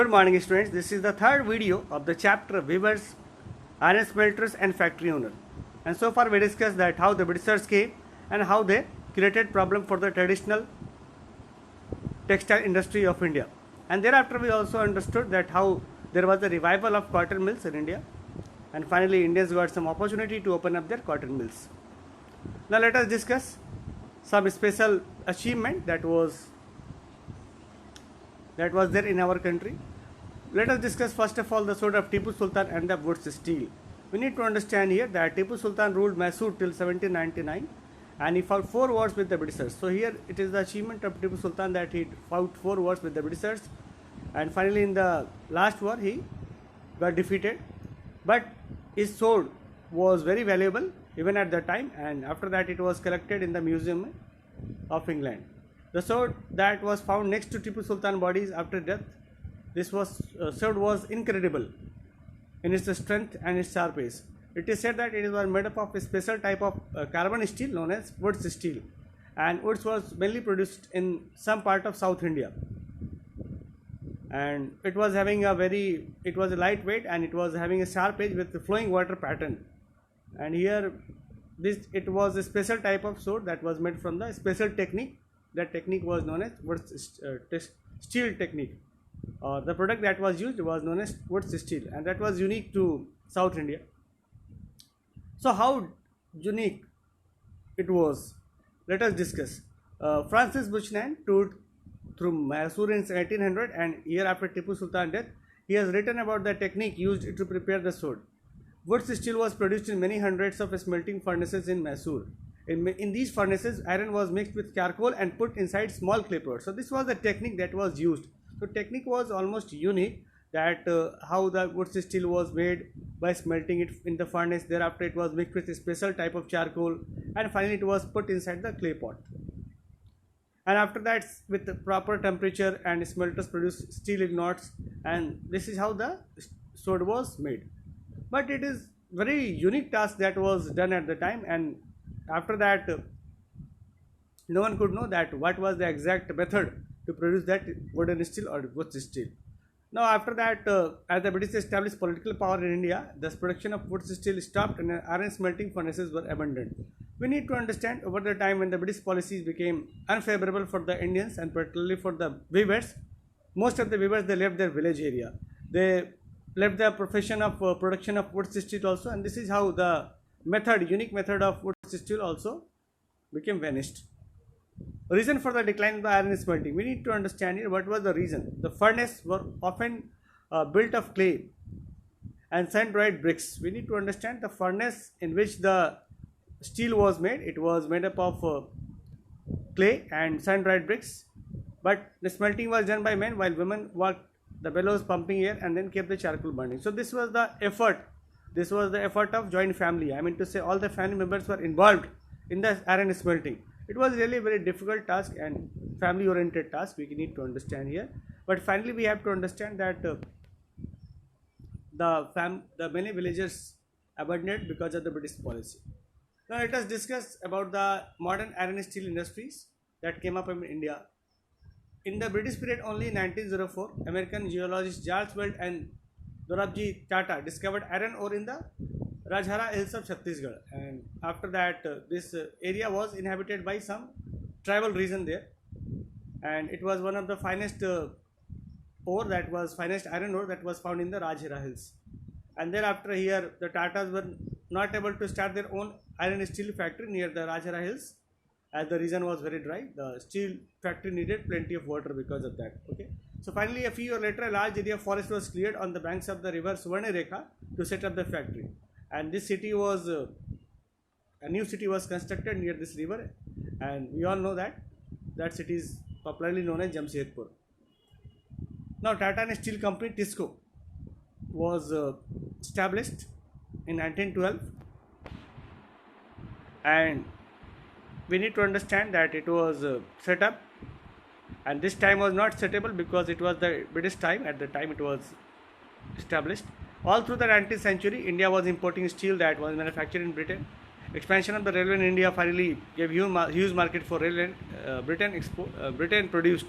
Good morning students, this is the third video of the chapter Weavers, Iron Smelters and Factory Owner. And so far we discussed that how the Britishers came and how they created problem for the traditional textile industry of India. And thereafter we also understood that how there was a revival of cotton mills in India, and finally Indians got some opportunity to open up their cotton mills. Now let us discuss some special achievement that was there in our country. Let us discuss first of all the sword of Tipu Sultan and the woods steel. We need to understand here that Tipu Sultan ruled Mysore till 1799 and he fought 4 wars with the Britishers. So here it is the achievement of Tipu Sultan that he fought 4 wars with the Britishers, and finally in the last war he got defeated. But his sword was very valuable even at the time, and after that it was collected in the Museum of England. The sword that was found next to Tipu Sultan bodies after death, this sword was incredible in its strength and its sharp edge. It is said that it was made up of a special type of carbon steel known as woods steel, and woods was mainly produced in some part of South India, and it was lightweight and it was having a sharp edge with a flowing water pattern. And here it was a special type of sword that was made from the special technique. That technique was known as woods steel technique. The product that was used was known as woods steel, and that was unique to South India. So how unique it was, let us discuss. Francis Buchanan toured through Mysore in 1800, and year after Tipu Sultan's death, he has written about the technique used to prepare the sword. Woods steel was produced in many hundreds of smelting furnaces in Mysore. In these furnaces, iron was mixed with charcoal and put inside small clay pots. So this was the technique that was used. So technique was almost unique, that how the wood steel was made by smelting it in the furnace. Thereafter it was mixed with a special type of charcoal, and finally it was put inside the clay pot. And after that, with the proper temperature, and smelters produced steel ingots, and this is how the sword was made. But it is very unique task that was done at the time, and after that no one could know that what was the exact method to produce that wooden steel or wood steel. Now after that, as the British established political power in India, the production of wood steel stopped and iron smelting furnaces were abandoned. We need to understand, over the time when the British policies became unfavorable for the Indians and particularly for the weavers, most of the weavers, they left their village area. They left the profession of production of wood steel also, and this is how the unique method of wood steel also became vanished. Reason for the decline of the iron smelting. We need to understand here what was the reason. The furnace were often built of clay and sun-dried bricks. We need to understand the furnace in which the steel was made. It was made up of clay and sun-dried bricks, but the smelting was done by men, while women worked the bellows pumping air and then kept the charcoal burning. So this was the effort. This was the effort of joint family. I mean to say, all the family members were involved in the iron smelting. It was really a very difficult task and family oriented task, we need to understand here. But finally we have to understand that the many villagers abandoned because of the British policy. Now let us discuss about the modern iron steel industries that came up in India. In the British period, only in 1904, American geologists Charles Weld and Dorabji Tata discovered iron ore in the Rajhara hills of Chhattisgarh, and after that this area was inhabited by some tribal region there, and it was one of the finest iron ore that was found in the Rajhara hills. And thereafter here the Tatas were not able to start their own iron steel factory near the Rajhara hills, as the region was very dry. The steel factory needed plenty of water because of that. Okay. So finally, a few years later, a large area of forest was cleared on the banks of the river Suvarnarekha to set up the factory. And this city was, a new city was constructed near this river, and we all know that city is popularly known as Jamshedpur. Now Tata and Steel Company TISCO was established in 1912, and we need to understand that it was set up, and this time was not settable because it was the British time. At the time it was established. All through the 19th century, India was importing steel that was manufactured in Britain. Expansion of the railway in India finally gave huge market for railway. Britain produced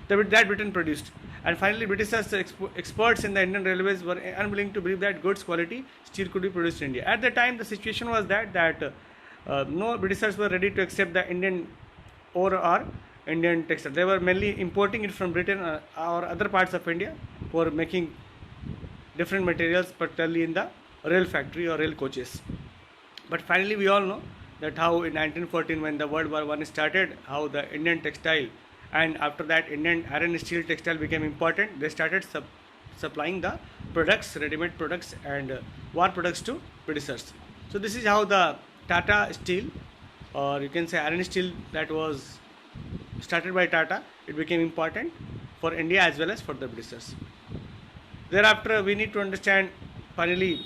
that Britain produced. And finally, Britishers, experts in the Indian railways, were unwilling to believe that goods quality steel could be produced in India. At the time, the situation was that no Britishers were ready to accept the Indian ore or Indian textile. They were mainly importing it from Britain or other parts of India for making different materials, particularly in the rail factory or rail coaches. But finally, we all know that how in 1914, when the World War I started, how the Indian textile and after that Indian iron and steel textile became important. They started supplying the products, ready-made products and war products to Britishers. So this is how the Tata Steel, or you can say iron steel, that was started by Tata, it became important for India as well as for the Britishers. Thereafter, we need to understand finally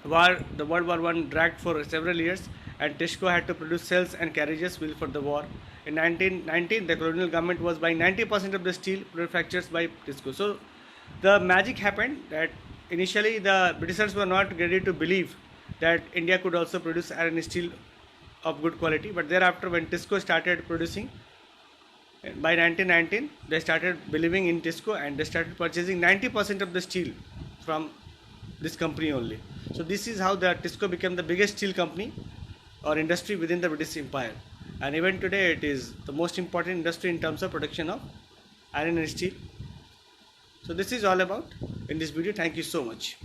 the World War I dragged for several years, and Tesco had to produce cells and carriages wheel for the war. In 1919, the colonial government was buying 90% of the steel manufactured by Tesco. So the magic happened that initially the Britishers were not ready to believe that India could also produce iron and steel of good quality. But thereafter, when Tesco started producing, by 1919, they started believing in Tesco and they started purchasing 90% of the steel from this company only. So this is how the Tesco became the biggest steel company or industry within the British Empire. And even today, it is the most important industry in terms of production of iron and steel. So this is all about in this video. Thank you so much.